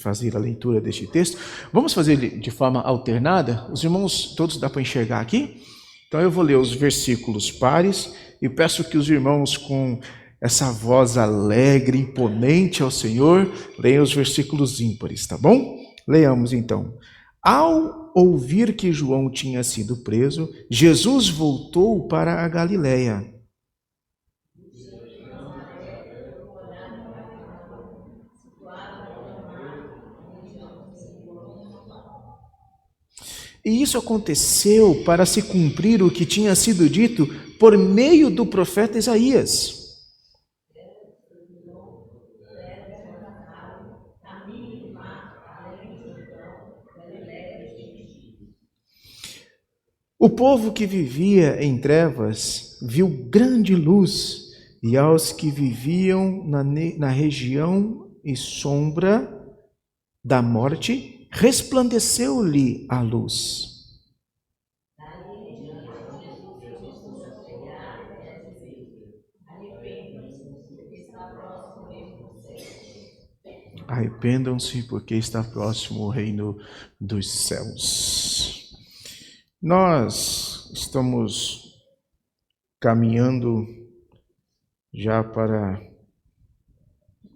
fazer a leitura deste texto. Vamos fazer de forma alternada. Os irmãos, todos dá para enxergar aqui? Então eu vou ler os versículos pares e peço que os irmãos, com essa voz alegre, imponente ao Senhor, leiam os versículos ímpares, tá bom? Leamos então. Ao ouvir que João tinha sido preso, Jesus voltou para a Galiléia. E isso aconteceu para se cumprir o que tinha sido dito por meio do profeta Isaías. O povo que vivia em trevas viu grande luz, e aos que viviam na região e sombra da morte, resplandeceu-lhe a luz. Arrependam-se, porque está próximo o reino dos céus. Nós estamos caminhando já para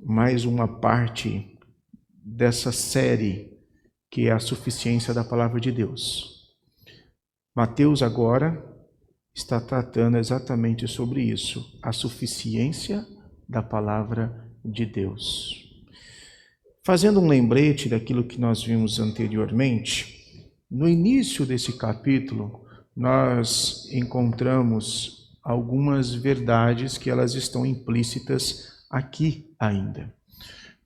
mais uma parte dessa série, que é a suficiência da palavra de Deus. Mateus agora está tratando exatamente sobre isso, a suficiência da palavra de Deus. Fazendo um lembrete daquilo que nós vimos anteriormente, no início desse capítulo, nós encontramos algumas verdades que elas estão implícitas aqui ainda.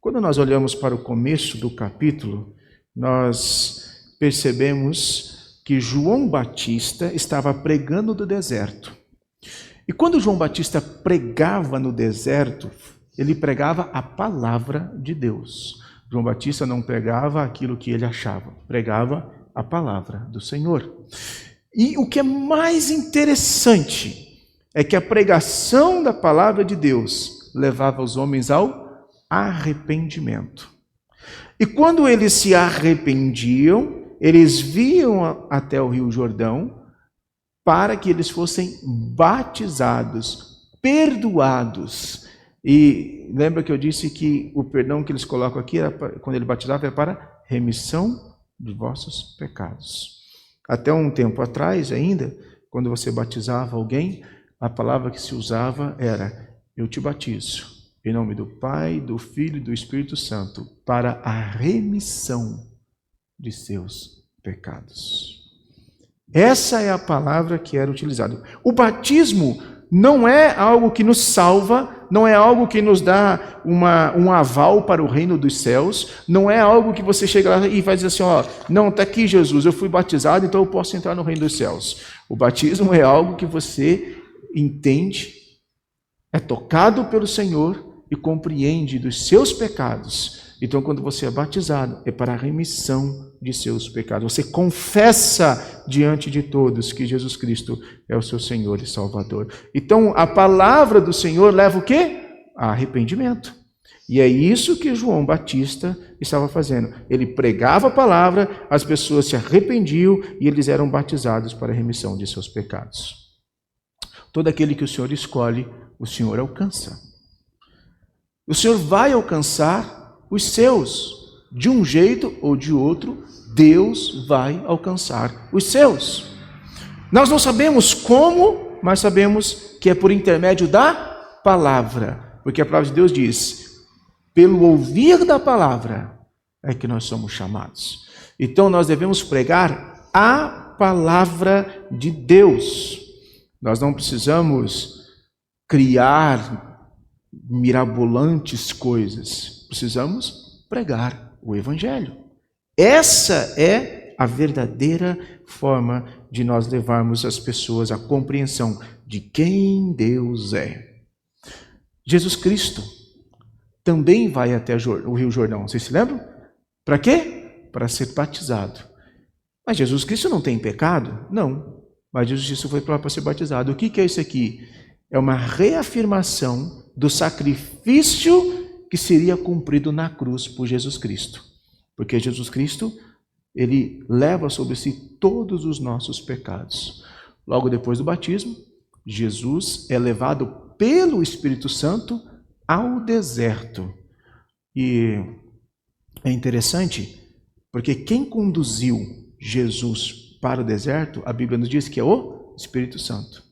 Quando nós olhamos para o começo do capítulo, nós percebemos que João Batista estava pregando no deserto. E quando João Batista pregava no deserto, ele pregava a palavra de Deus. João Batista não pregava aquilo que ele achava, pregava a palavra do Senhor. E o que é mais interessante é que a pregação da palavra de Deus levava os homens ao arrependimento. E quando eles se arrependiam, eles vinham até o Rio Jordão para que eles fossem batizados, perdoados. E lembra que eu disse que o perdão que eles colocam aqui, quando ele batizava, é para remissão dos vossos pecados. Até um tempo atrás ainda, quando você batizava alguém, a palavra que se usava era: eu te batizo, em nome do Pai, do Filho e do Espírito Santo, para a remissão de seus pecados. Essa é a palavra que era utilizada. O batismo não é algo que nos salva, não é algo que nos dá um aval para o reino dos céus, não é algo que você chega lá e vai dizer assim, ó, não, está aqui Jesus, eu fui batizado, então eu posso entrar no reino dos céus. O batismo é algo que você entende, é tocado pelo Senhor e compreende dos seus pecados. Então, quando você é batizado, é para a remissão de seus pecados. Você confessa diante de todos que Jesus Cristo é o seu Senhor e Salvador. Então, a palavra do Senhor leva o quê? A arrependimento. E é isso que João Batista estava fazendo. Ele pregava a palavra, as pessoas se arrependiam e eles eram batizados para a remissão de seus pecados. Todo aquele que o Senhor escolhe, o Senhor alcança. O Senhor vai alcançar os seus. De um jeito ou de outro, Deus vai alcançar os seus. Nós não sabemos como, mas sabemos que é por intermédio da palavra. Porque a palavra de Deus diz, pelo ouvir da palavra é que nós somos chamados. Então nós devemos pregar a palavra de Deus. Nós não precisamos criar mirabolantes coisas. Precisamos pregar o Evangelho. Essa é a verdadeira forma de nós levarmos as pessoas à compreensão de quem Deus é. Jesus Cristo também vai até o Rio Jordão. Vocês se lembram? Para quê? Para ser batizado. Mas Jesus Cristo não tem pecado? Não. Mas Jesus Cristo foi para ser batizado. O que é isso aqui? É uma reafirmação do sacrifício que seria cumprido na cruz por Jesus Cristo. Porque Jesus Cristo, ele leva sobre si todos os nossos pecados. Logo depois do batismo, Jesus é levado pelo Espírito Santo ao deserto. E é interessante, porque quem conduziu Jesus para o deserto, a Bíblia nos diz que é o Espírito Santo.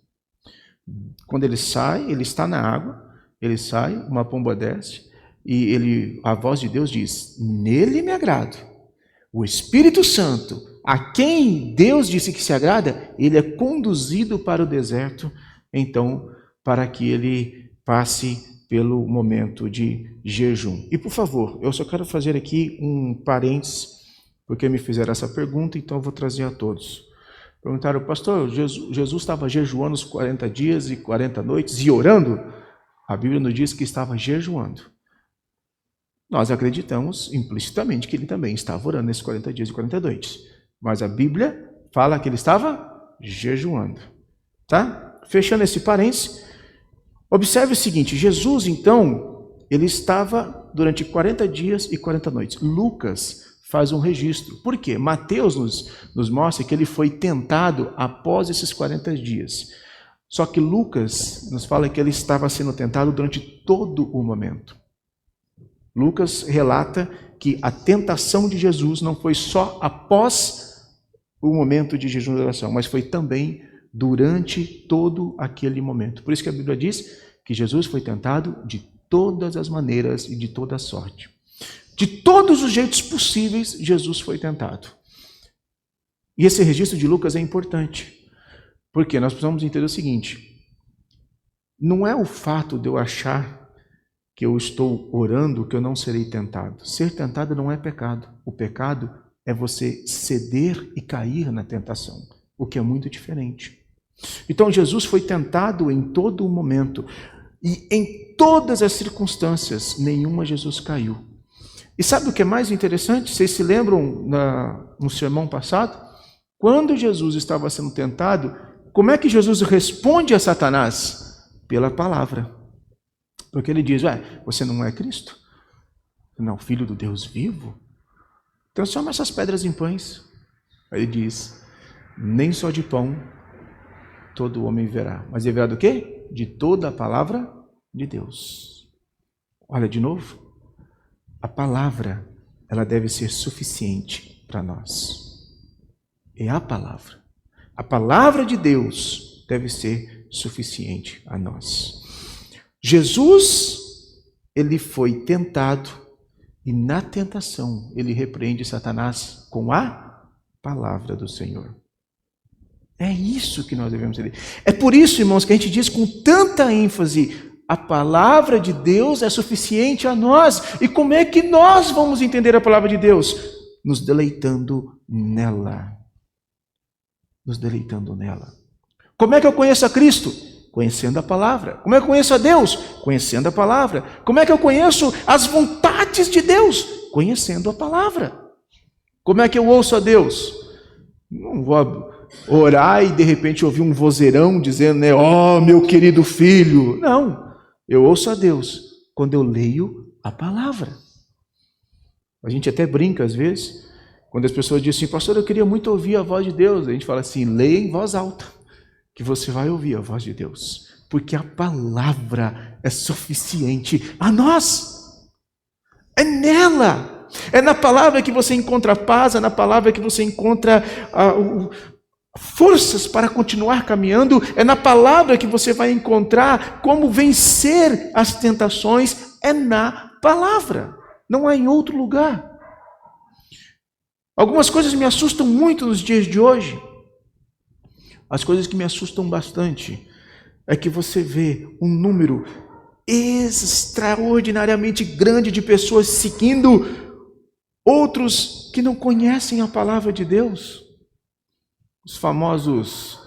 Quando ele sai, ele está na água, ele sai, uma pomba desce, e a voz de Deus diz: nele me agrado. O Espírito Santo, a quem Deus disse que se agrada, ele é conduzido para o deserto, então, para que ele passe pelo momento de jejum. E por favor, eu só quero fazer aqui um parênteses, porque me fizeram essa pergunta, então eu vou trazer a todos. Perguntaram: pastor, Jesus estava jejuando os 40 dias e 40 noites e orando? A Bíblia nos diz que estava jejuando. Nós acreditamos implicitamente que ele também estava orando nesses 40 dias e 40 noites. Mas a Bíblia fala que ele estava jejuando. Tá? Fechando esse parênteses, observe o seguinte: Jesus, então, ele estava durante 40 dias e 40 noites. Lucas faz um registro. Por quê? Mateus nos mostra que ele foi tentado após esses 40 dias. Só que Lucas nos fala que ele estava sendo tentado durante todo o momento. Lucas relata que a tentação de Jesus não foi só após o momento de jejum e oração, mas foi também durante todo aquele momento. Por isso que a Bíblia diz que Jesus foi tentado de todas as maneiras e de toda sorte. De todos os jeitos possíveis, Jesus foi tentado. E esse registro de Lucas é importante, porque nós precisamos entender o seguinte: não é o fato de eu achar que eu estou orando que eu não serei tentado. Ser tentado não é pecado. O pecado é você ceder e cair na tentação, o que é muito diferente. Então Jesus foi tentado em todo o momento, e em todas as circunstâncias, nenhuma Jesus caiu. E sabe o que é mais interessante? Vocês se lembram no sermão passado? Quando Jesus estava sendo tentado, como é que Jesus responde a Satanás? Pela palavra. Porque ele diz: você não é Cristo? Não, filho do Deus vivo? Transforma essas pedras em pães. Aí ele diz: nem só de pão todo homem viverá, mas viverá do quê? De toda a palavra de Deus. Olha de novo, a palavra, ela deve ser suficiente para nós. É a palavra de Deus deve ser suficiente a nós. Jesus, ele foi tentado, e na tentação ele repreende Satanás com a palavra do Senhor. É isso que nós devemos entender. É por isso, irmãos, que a gente diz com tanta ênfase: a palavra de Deus é suficiente a nós. E como é que nós vamos entender a palavra de Deus? Nos deleitando nela. Nos deleitando nela. Como é que eu conheço a Cristo? Conhecendo a palavra. Como é que eu conheço a Deus? Conhecendo a palavra. Como é que eu conheço as vontades de Deus? Conhecendo a palavra. Como é que eu ouço a Deus? Não vou orar e de repente ouvir um vozeirão dizendo, né, ó, meu querido filho. Não, eu ouço a Deus quando eu leio a palavra. A gente até brinca às vezes, quando as pessoas dizem assim: pastor, eu queria muito ouvir a voz de Deus. A gente fala assim: leia em voz alta, que você vai ouvir a voz de Deus, porque a palavra é suficiente a nós. É nela, é na palavra que você encontra paz, é na palavra que você encontra forças para continuar caminhando, é na palavra que você vai encontrar como vencer as tentações, é na palavra, não é em outro lugar. Algumas coisas me assustam muito nos dias de hoje. As coisas que me assustam bastante é que você vê um número extraordinariamente grande de pessoas seguindo outros que não conhecem a palavra de Deus. Os famosos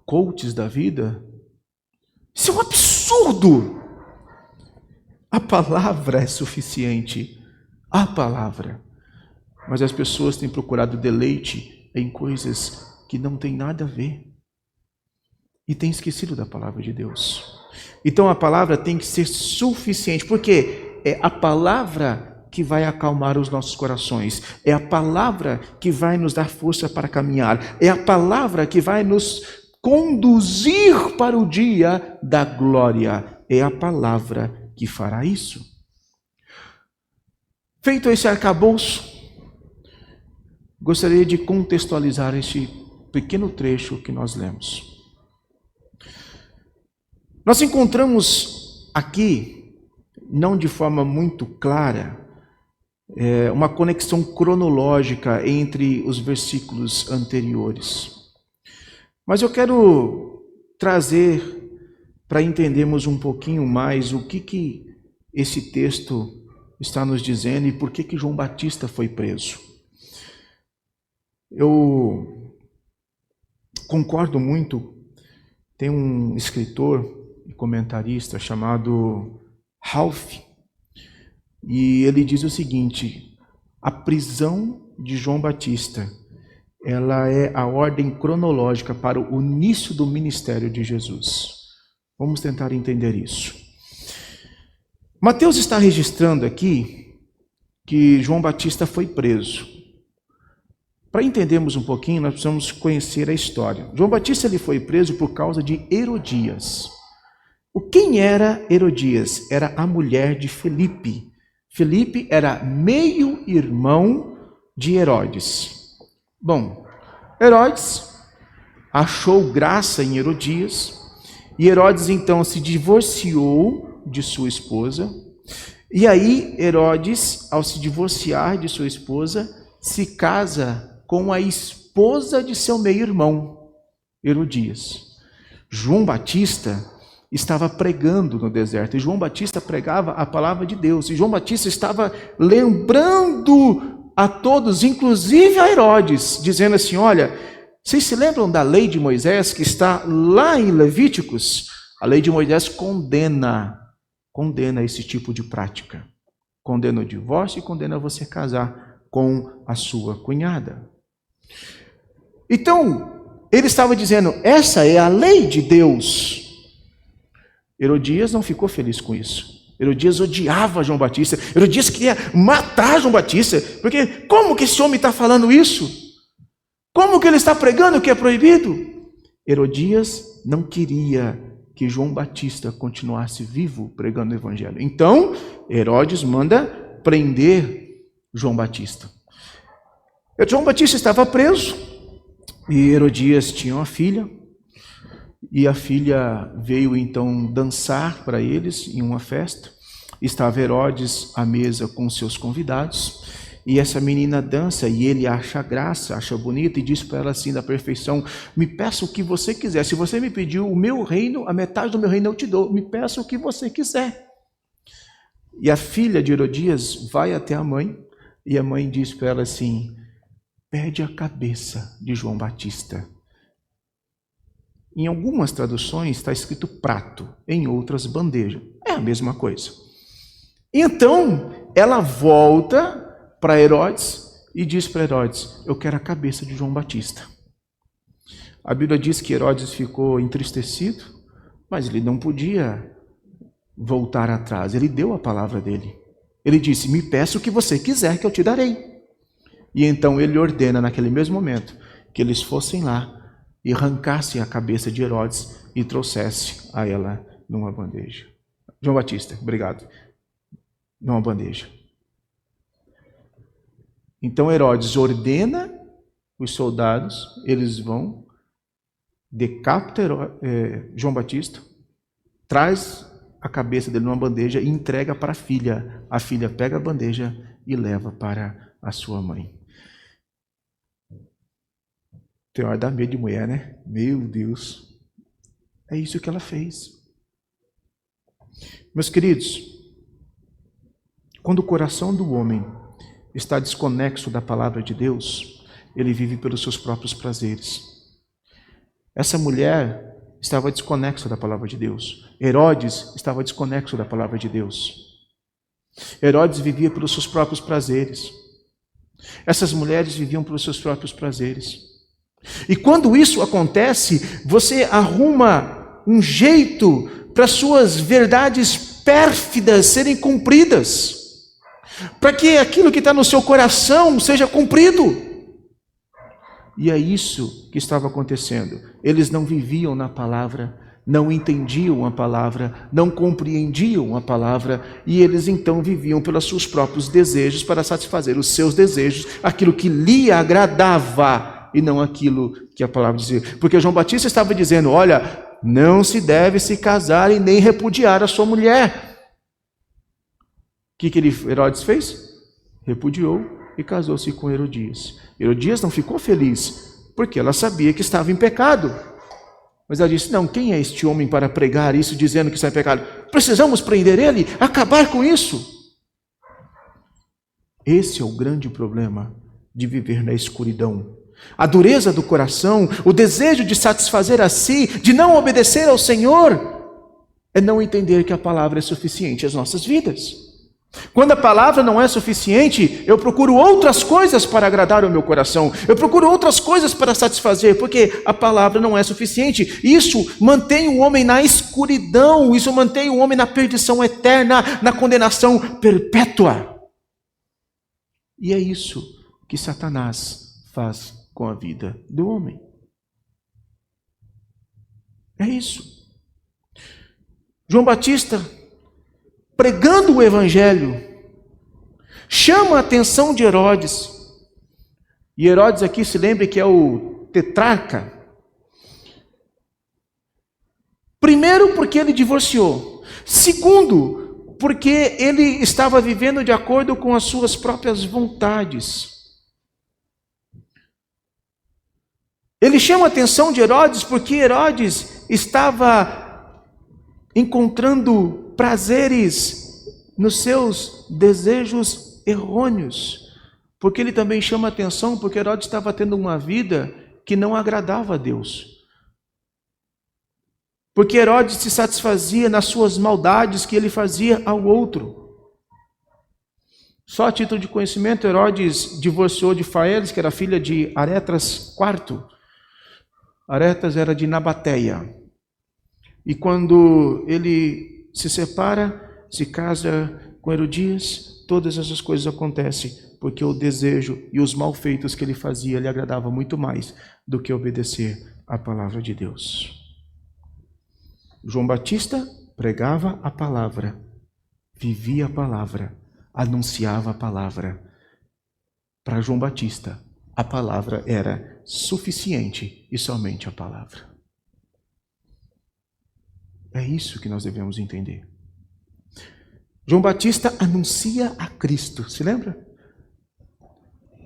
coaches da vida. Isso é um absurdo. A palavra é suficiente. A palavra. Mas as pessoas têm procurado deleite em coisas que não têm nada a ver. E têm esquecido da palavra de Deus. Então a palavra tem que ser suficiente. Porque é a palavra que vai acalmar os nossos corações. É a palavra que vai nos dar força para caminhar. É a palavra que vai nos conduzir para o dia da glória. É a palavra que fará isso. Feito esse arcabouço, gostaria de contextualizar este pequeno trecho que nós lemos. Nós encontramos aqui, não de forma muito clara, uma conexão cronológica entre os versículos anteriores. Mas eu quero trazer para entendermos um pouquinho mais o que esse texto está nos dizendo e por que João Batista foi preso. Eu concordo muito, tem um escritor e comentarista chamado Ralph, e ele diz o seguinte: a prisão de João Batista, ela é a ordem cronológica para o início do ministério de Jesus. Vamos tentar entender isso. Mateus está registrando aqui que João Batista foi preso. Para entendermos um pouquinho, nós precisamos conhecer a história. João Batista ele foi preso por causa de Herodias. Quem era Herodias? Era a mulher de Filipe. Filipe era meio-irmão de Herodes. Bom, Herodes achou graça em Herodias, e Herodes então se divorciou de sua esposa, e aí Herodes, ao se divorciar de sua esposa, se casa com a esposa de seu meio-irmão, Herodias. João Batista estava pregando no deserto, e João Batista pregava a palavra de Deus, e João Batista estava lembrando a todos, inclusive a Herodes, dizendo assim: olha, vocês se lembram da lei de Moisés que está lá em Levíticos? A lei de Moisés condena esse tipo de prática, condena o divórcio e condena você casar com a sua cunhada. Então, ele estava dizendo, essa é a lei de Deus. Herodias não ficou feliz com isso. Herodias odiava João Batista. Herodias queria matar João Batista. Porque como que esse homem está falando isso? Como que ele está pregando o que é proibido? Herodias não queria que João Batista continuasse vivo pregando o evangelho. Então, Herodes manda prender João Batista. João Batista estava preso e Herodias tinha uma filha. E a filha veio então dançar para eles em uma festa. Estava Herodes à mesa com seus convidados. E essa menina dança e ele acha graça, acha bonita e diz para ela assim, da perfeição: me peça o que você quiser. Se você me pediu o meu reino, a metade do meu reino eu te dou. Me peça o que você quiser. E a filha de Herodias vai até a mãe e a mãe diz para ela assim: pede a cabeça de João Batista. Em algumas traduções está escrito prato, em outras bandeja. É a mesma coisa. Então, ela volta para Herodes e diz para Herodes: eu quero a cabeça de João Batista. A Bíblia diz que Herodes ficou entristecido, mas ele não podia voltar atrás. Ele deu a palavra dele. Ele disse: me peça o que você quiser que eu te darei. E então ele ordena naquele mesmo momento que eles fossem lá e arrancasse a cabeça de Herodes e trouxesse a ela numa bandeja. João Batista, obrigado. Numa bandeja. Então Herodes ordena os soldados, eles vão, decapita João Batista, traz a cabeça dele numa bandeja e entrega para a filha. A filha pega a bandeja e leva para a sua mãe. Tem hora de dar medo de mulher, né? Meu Deus. É isso que ela fez. Meus queridos, quando o coração do homem está desconexo da palavra de Deus, ele vive pelos seus próprios prazeres. Essa mulher estava desconexa da palavra de Deus. Herodes estava desconexo da palavra de Deus. Herodes vivia pelos seus próprios prazeres. Essas mulheres viviam pelos seus próprios prazeres. E quando isso acontece, você arruma um jeito para suas verdades pérfidas serem cumpridas. para que aquilo que está no seu coração seja cumprido. E é isso que estava acontecendo. Eles não viviam na palavra, não entendiam a palavra, não compreendiam a palavra, e eles então viviam pelos seus próprios desejos para satisfazer os seus desejos, aquilo que lhe agradava e não aquilo que a palavra dizia. Porque João Batista estava dizendo: olha, não se deve se casar e nem repudiar a sua mulher. O que Herodes fez? Repudiou e casou-se com Herodias. Herodias não ficou feliz, porque ela sabia que estava em pecado. Mas ela disse: não, quem é este homem para pregar isso, dizendo que está em pecado? Precisamos prender ele, acabar com isso. Esse é o grande problema de viver na escuridão. A dureza do coração, o desejo de satisfazer a si, de não obedecer ao Senhor, é não entender que a palavra é suficiente às nossas vidas. Quando a palavra não é suficiente, eu procuro outras coisas para agradar o meu coração. Eu procuro outras coisas para satisfazer, porque a palavra não é suficiente. Isso mantém o homem na escuridão, isso mantém o homem na perdição eterna, na condenação perpétua. E é isso que Satanás faz com a vida do homem. É isso. João Batista, pregando o evangelho, chama a atenção de Herodes. E Herodes aqui, se lembre que é o tetrarca. Primeiro, porque ele divorciou. Segundo, porque ele estava vivendo de acordo com as suas próprias vontades. Ele chama a atenção de Herodes porque Herodes estava encontrando prazeres nos seus desejos errôneos. Porque ele também chama a atenção porque Herodes estava tendo uma vida que não agradava a Deus. Porque Herodes se satisfazia nas suas maldades que ele fazia ao outro. Só a título de conhecimento, Herodes divorciou de Faelis, que era filha de Aretras IV. Aretras era de Nabateia. E quando ele se separa, se casa com Herodias, todas essas coisas acontecem, porque o desejo e os malfeitos que ele fazia lhe agradava muito mais do que obedecer à palavra de Deus. João Batista pregava a palavra, vivia a palavra, anunciava a palavra. Para João Batista, a palavra era suficiente e somente a palavra. É isso que nós devemos entender. João Batista anuncia a Cristo, se lembra?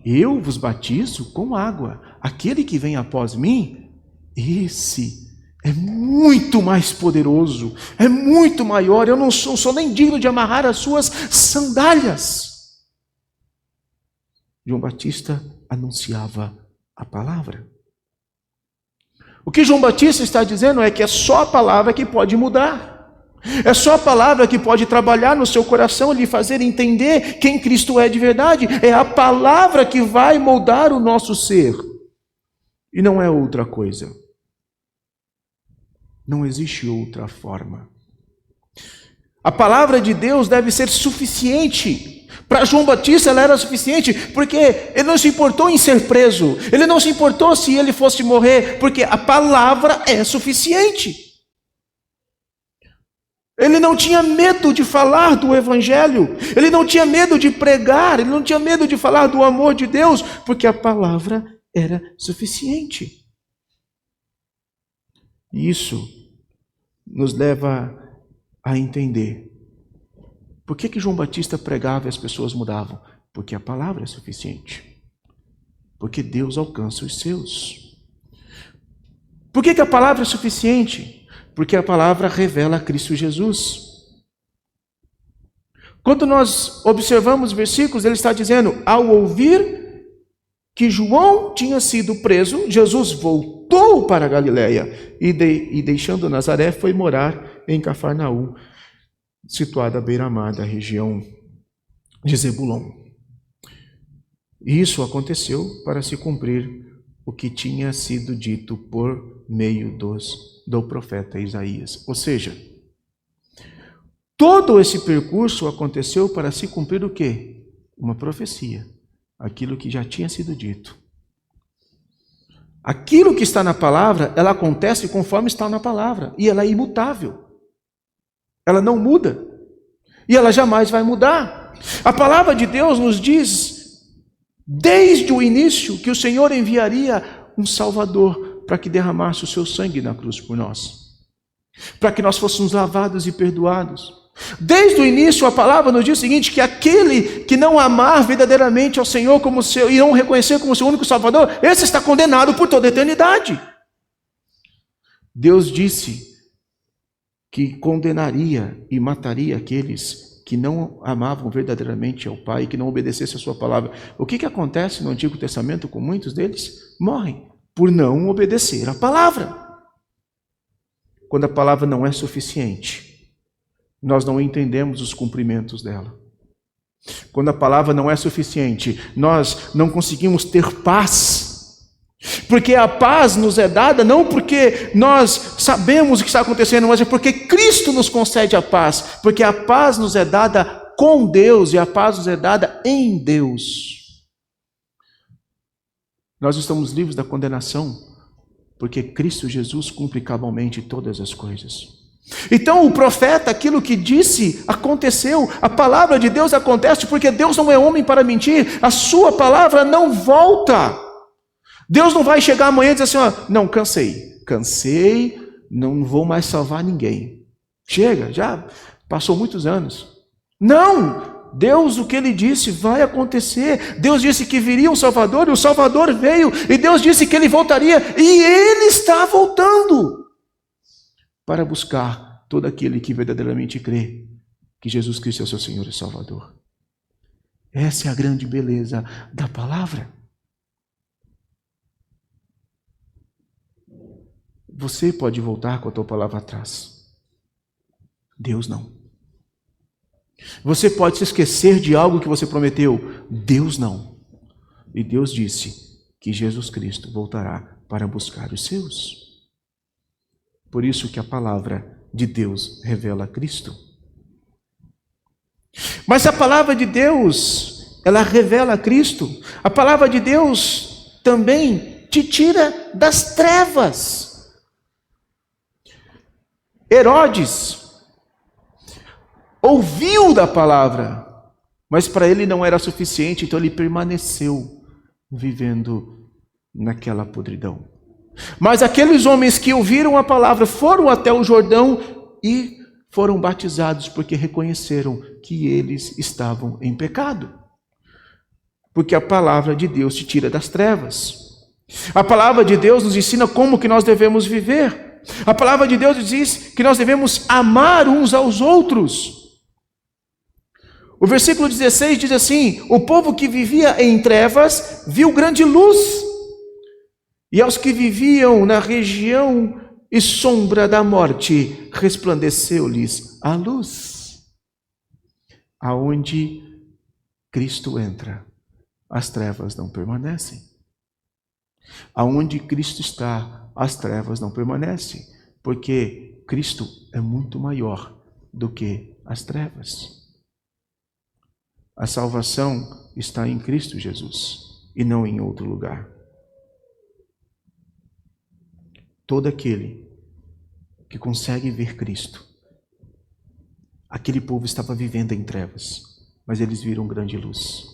Eu vos batizo com água. Aquele que vem após mim, esse é muito mais poderoso, é muito maior. Eu não sou nem digno de amarrar as suas sandálias. João Batista anunciava a palavra. O que João Batista está dizendo é que é só a palavra que pode mudar. É só a palavra que pode trabalhar no seu coração e lhe fazer entender quem Cristo é de verdade. É a palavra que vai moldar o nosso ser. E não é outra coisa. Não existe outra forma. A palavra de Deus deve ser suficiente. Para João Batista ela era suficiente, porque ele não se importou em ser preso. Ele não se importou se ele fosse morrer, porque a palavra é suficiente. Ele não tinha medo de falar do evangelho. Ele não tinha medo de pregar. Ele não tinha medo de falar do amor de Deus, porque a palavra era suficiente. E isso nos leva a entender por que João Batista pregava e as pessoas mudavam? Porque a palavra é suficiente. Porque Deus alcança os seus. Por que a palavra é suficiente? Porque a palavra revela a Cristo Jesus. Quando nós observamos os versículos, ele está dizendo: ao ouvir que João tinha sido preso, Jesus voltou para a Galileia e deixando Nazaré, foi morar em Cafarnaum, situada à beira-mar da região de Zebulon. E isso aconteceu para se cumprir o que tinha sido dito por meio do profeta Isaías. Ou seja, todo esse percurso aconteceu para se cumprir o quê? uma profecia, aquilo que já tinha sido dito. Aquilo que está na palavra, ela acontece conforme está na palavra, e ela é imutável. Ela não muda, e ela jamais vai mudar. A palavra de Deus nos diz, desde o início, que o Senhor enviaria um Salvador para que derramasse o seu sangue na cruz por nós, para que nós fôssemos lavados e perdoados. Desde o início, a palavra nos diz o seguinte, que aquele que não amar verdadeiramente ao Senhor como seu, e não reconhecer como seu único Salvador, esse está condenado por toda a eternidade. Deus disse que condenaria e mataria aqueles que não amavam verdadeiramente ao Pai, que não obedecessem a sua palavra. O que acontece no Antigo Testamento com muitos deles? Morrem por não obedecer a palavra. Quando a palavra não é suficiente, nós não entendemos os cumprimentos dela. Quando a palavra não é suficiente, nós não conseguimos ter paz. Porque a paz nos é dada não porque nós sabemos o que está acontecendo, mas é porque Cristo nos concede a paz. Porque a paz nos é dada com Deus e a paz nos é dada em Deus. Nós estamos livres da condenação porque Cristo Jesus cumpre cabalmente todas as coisas. Então o profeta, aquilo que disse, aconteceu. A palavra de Deus acontece porque Deus não é homem para mentir. A sua palavra não volta. Deus não vai chegar amanhã e dizer assim, não, cansei, não vou mais salvar ninguém. Chega, já passou muitos anos. Não, Deus, o que Ele disse vai acontecer. Deus disse que viria um Salvador e o Salvador veio. E Deus disse que Ele voltaria e Ele está voltando para buscar todo aquele que verdadeiramente crê que Jesus Cristo é o seu Senhor e Salvador. Essa é a grande beleza da palavra. Você pode voltar com a tua palavra atrás. Deus não. Você pode se esquecer de algo que você prometeu. Deus não. E Deus disse que Jesus Cristo voltará para buscar os seus. Por isso que a palavra de Deus revela Cristo. Mas a palavra de Deus, ela revela Cristo. A palavra de Deus também te tira das trevas. Herodes ouviu da palavra, mas para ele não era suficiente, então ele permaneceu vivendo naquela podridão. Mas aqueles homens que ouviram a palavra foram até o Jordão e foram batizados porque reconheceram que eles estavam em pecado. Porque a palavra de Deus te tira das trevas. A palavra de Deus nos ensina como que nós devemos viver. A palavra de Deus diz que nós devemos amar uns aos outros. O versículo 16 diz assim: o povo que vivia em trevas viu grande luz, e aos que viviam na região e sombra da morte, resplandeceu-lhes a luz. Aonde Cristo entra, as trevas não permanecem. Aonde Cristo está, as trevas não permanecem, porque Cristo é muito maior do que as trevas. A salvação está em Cristo Jesus e não em outro lugar. Todo aquele que consegue ver Cristo, aquele povo estava vivendo em trevas, mas eles viram grande luz.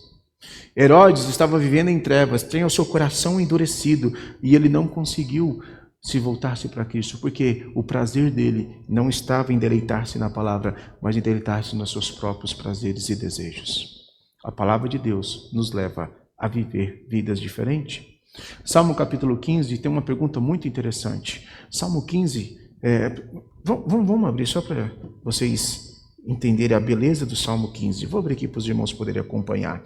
Herodes estava vivendo em trevas, tinha o seu coração endurecido e ele não conseguiu se voltar-se para Cristo, porque o prazer dele não estava em deleitar-se na palavra, mas em deleitar-se nos seus próprios prazeres e desejos. A palavra de Deus nos leva a viver vidas diferentes. Salmo capítulo 15 tem uma pergunta muito interessante. Salmo 15, vamos abrir só para vocês entenderem a beleza do Salmo 15. Vou abrir aqui para os irmãos poderem acompanhar.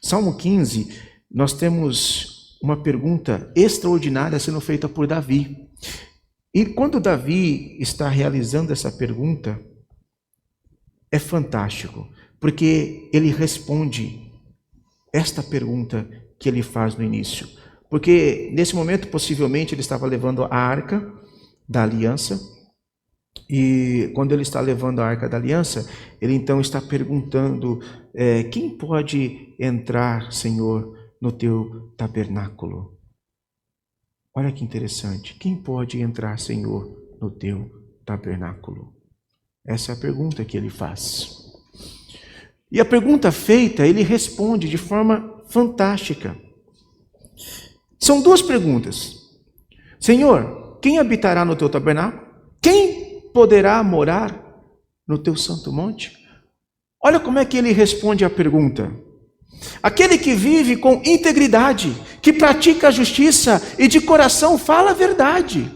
Salmo 15, nós temos uma pergunta extraordinária sendo feita por Davi. E quando Davi está realizando essa pergunta, é fantástico, porque ele responde esta pergunta que ele faz no início. Porque nesse momento, possivelmente, ele estava levando a arca da aliança, E quando ele está levando a Arca da Aliança, ele então está perguntando, quem pode entrar, Senhor, no teu tabernáculo? Olha que interessante. Quem pode entrar, Senhor, no teu tabernáculo? Essa é a pergunta que ele faz. E a pergunta feita, ele responde de forma fantástica. São duas perguntas. Senhor, quem habitará no teu tabernáculo? Quem poderá morar no teu santo monte? Olha como é que ele responde à pergunta. Aquele que vive com integridade, que pratica a justiça e de coração fala a verdade.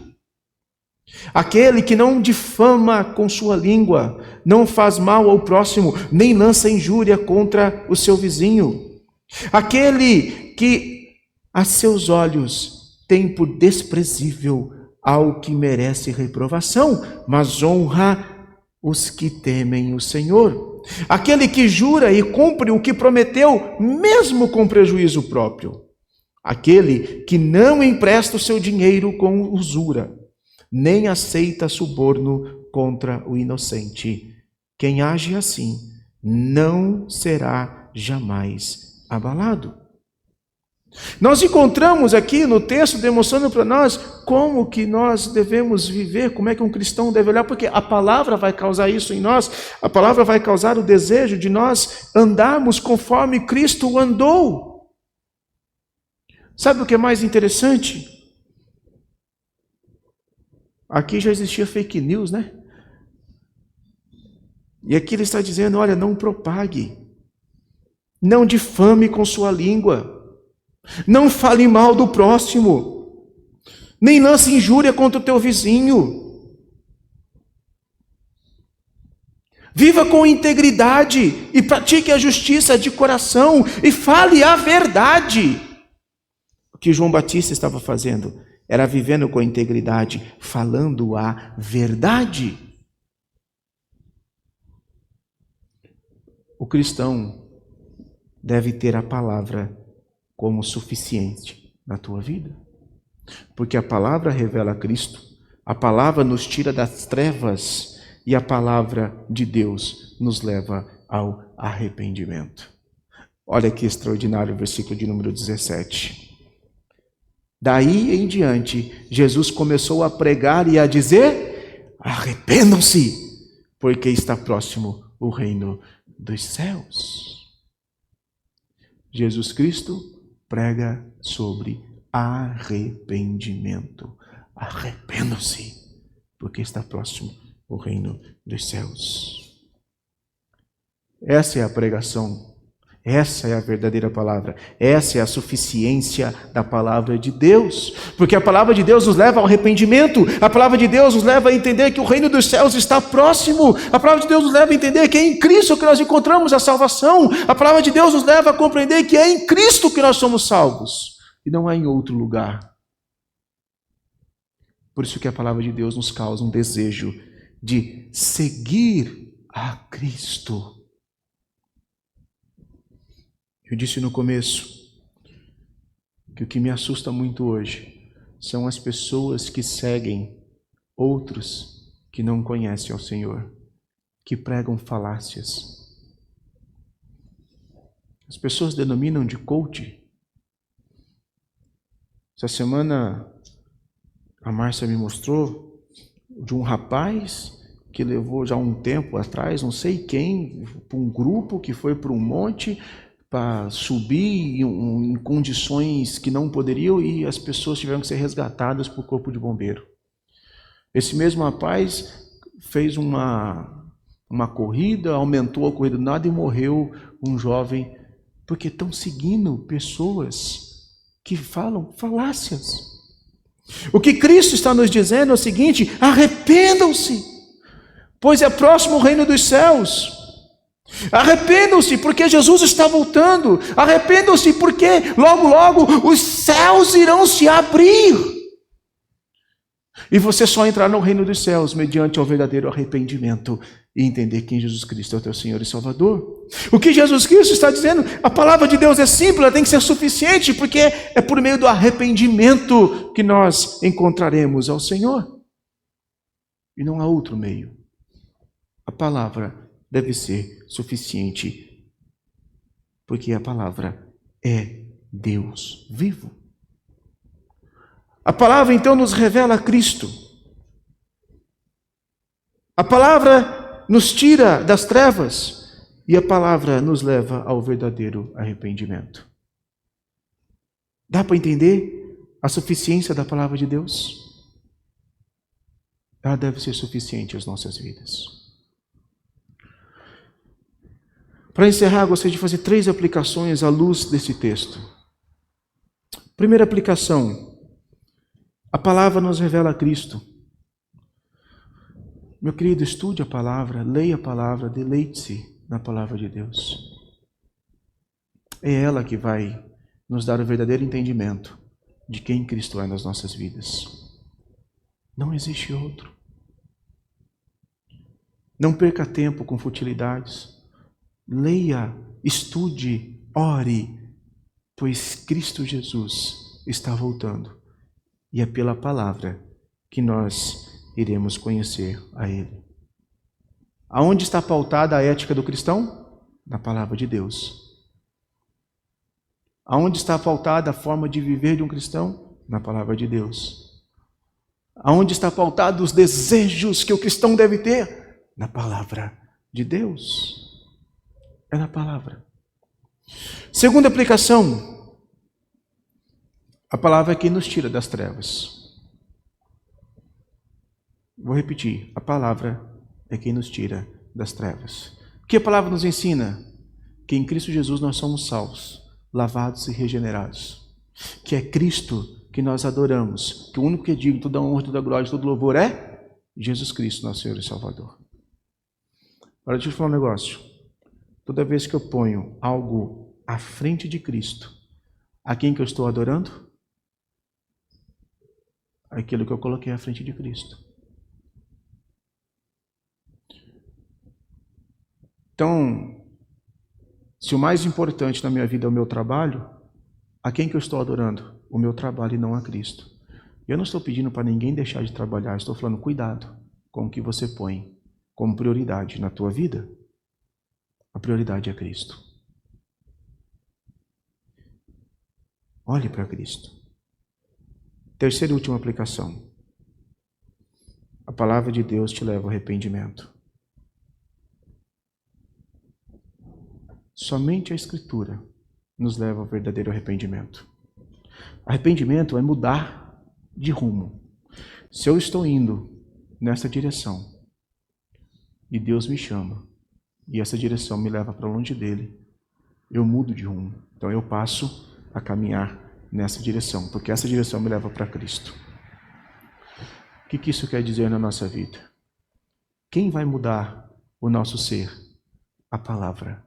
Aquele que não difama com sua língua, não faz mal ao próximo, nem lança injúria contra o seu vizinho. Aquele que a seus olhos tem por desprezível ao que merece reprovação, mas honra os que temem o Senhor. Aquele que jura e cumpre o que prometeu, mesmo com prejuízo próprio. Aquele que não empresta o seu dinheiro com usura, nem aceita suborno contra o inocente. Quem age assim não será jamais abalado. Nós encontramos aqui no texto demonstrando para nós como que nós devemos viver, como é que um cristão deve olhar, porque a palavra vai causar isso em nós, a palavra vai causar o desejo de nós andarmos conforme Cristo andou. Sabe o que é mais interessante? Aqui já existia fake news, né? E aqui ele está dizendo, olha, não propague, não difame com sua língua, não fale mal do próximo, nem lance injúria contra o teu vizinho. Viva com integridade e pratique a justiça de coração e fale a verdade. O que João Batista estava fazendo era vivendo com integridade, falando a verdade. O cristão deve ter a palavra como suficiente na tua vida. Porque a palavra revela Cristo, a palavra nos tira das trevas e a palavra de Deus nos leva ao arrependimento. Olha que extraordinário o versículo de número 17. Daí em diante, Jesus começou a pregar e a dizer, arrependam-se, porque está próximo o reino dos céus. Jesus Cristo prega sobre arrependimento. Arrependam-se, porque está próximo o reino dos céus. Essa é a pregação. Essa é a verdadeira palavra. Essa é a suficiência da palavra de Deus. Porque a palavra de Deus nos leva ao arrependimento. A palavra de Deus nos leva a entender que o reino dos céus está próximo. A palavra de Deus nos leva a entender que é em Cristo que nós encontramos a salvação. A palavra de Deus nos leva a compreender que é em Cristo que nós somos salvos. E não é em outro lugar. Por isso que a palavra de Deus nos causa um desejo de seguir a Cristo. Eu disse no começo que o que me assusta muito hoje são as pessoas que seguem outros que não conhecem ao Senhor, que pregam falácias. As pessoas denominam de coach. Essa semana a Márcia me mostrou de um rapaz que levou já um tempo atrás, não sei quem, para um grupo que foi para um monte para subir em condições que não poderiam e as pessoas tiveram que ser resgatadas por corpo de bombeiro. Esse mesmo rapaz fez uma corrida, aumentou a corrida do nada e morreu um jovem, porque estão seguindo pessoas que falam falácias. O que Cristo está nos dizendo é o seguinte: arrependam-se, pois é próximo o reino dos céus. Arrependam-se, porque Jesus está voltando. Arrependam-se, porque logo, logo os céus irão se abrir. E você só entrará no reino dos céus mediante o verdadeiro arrependimento e entender que Jesus Cristo é o teu Senhor e Salvador. O que Jesus Cristo está dizendo, a palavra de Deus é simples, ela tem que ser suficiente, porque é por meio do arrependimento que nós encontraremos ao Senhor. e não há outro meio. A palavra deve ser suficiente, porque a palavra é Deus vivo. A palavra então nos revela Cristo. A palavra nos tira das trevas e a palavra nos leva ao verdadeiro arrependimento. Dá para entender a suficiência da palavra de Deus? Ela deve ser suficiente às nossas vidas. Para encerrar, gostaria de fazer 3 aplicações à luz desse texto. Primeira aplicação: a palavra nos revela Cristo. Meu querido, estude a palavra, leia a palavra, deleite-se na palavra de Deus. É ela que vai nos dar o verdadeiro entendimento de quem Cristo é nas nossas vidas. Não existe outro. Não perca tempo com futilidades. Leia, estude, ore, pois Cristo Jesus está voltando. E é pela palavra que nós iremos conhecer a Ele. Aonde está pautada a ética do cristão? Na palavra de Deus. Aonde está pautada a forma de viver de um cristão? Na palavra de Deus. Aonde está pautado os desejos que o cristão deve ter? Na palavra de Deus. É na palavra. Segunda aplicação: a palavra é quem nos tira das trevas. Vou repetir: a palavra é quem nos tira das trevas. O que a palavra nos ensina? Que em Cristo Jesus nós somos salvos, lavados e regenerados. Que é Cristo que nós adoramos, que o único que é digno, toda honra, toda glória, todo louvor é Jesus Cristo, nosso Senhor e Salvador. Agora deixa eu te falar um negócio. Toda vez que eu ponho algo à frente de Cristo, a quem que eu estou adorando? Aquilo que eu coloquei à frente de Cristo. Então, se o mais importante na minha vida é o meu trabalho, a quem que eu estou adorando? O meu trabalho e não a Cristo. Eu não estou pedindo para ninguém deixar de trabalhar, estou falando cuidado com o que você põe como prioridade na tua vida. A prioridade é Cristo. Olhe para Cristo. Terceira e última aplicação. A palavra de Deus te leva ao arrependimento. Somente a Escritura nos leva ao verdadeiro arrependimento. Arrependimento é mudar de rumo. Se eu estou indo nessa direção e Deus me chama e essa direção me leva para longe dele, eu mudo de rumo. Então eu passo a caminhar nessa direção, porque essa direção me leva para Cristo. O que isso quer dizer na nossa vida? Quem vai mudar o nosso ser? A palavra.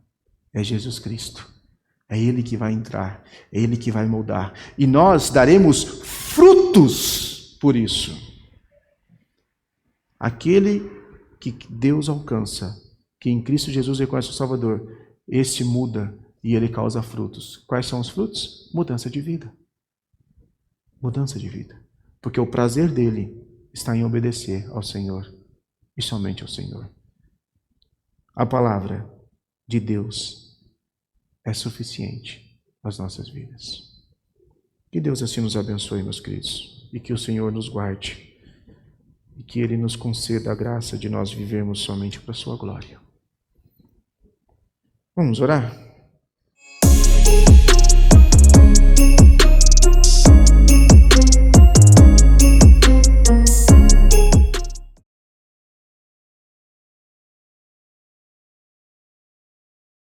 É Jesus Cristo. É Ele que vai entrar, é Ele que vai moldar. E nós daremos frutos por isso. Aquele que Deus alcança, que em Cristo Jesus reconhece o Salvador, esse muda e ele causa frutos. Quais são os frutos? Mudança de vida. Mudança de vida. Porque o prazer dele está em obedecer ao Senhor e somente ao Senhor. A palavra de Deus é suficiente às nossas vidas. Que Deus assim nos abençoe, meus queridos, e que o Senhor nos guarde, e que Ele nos conceda a graça de nós vivermos somente para a sua glória. Vamos orar?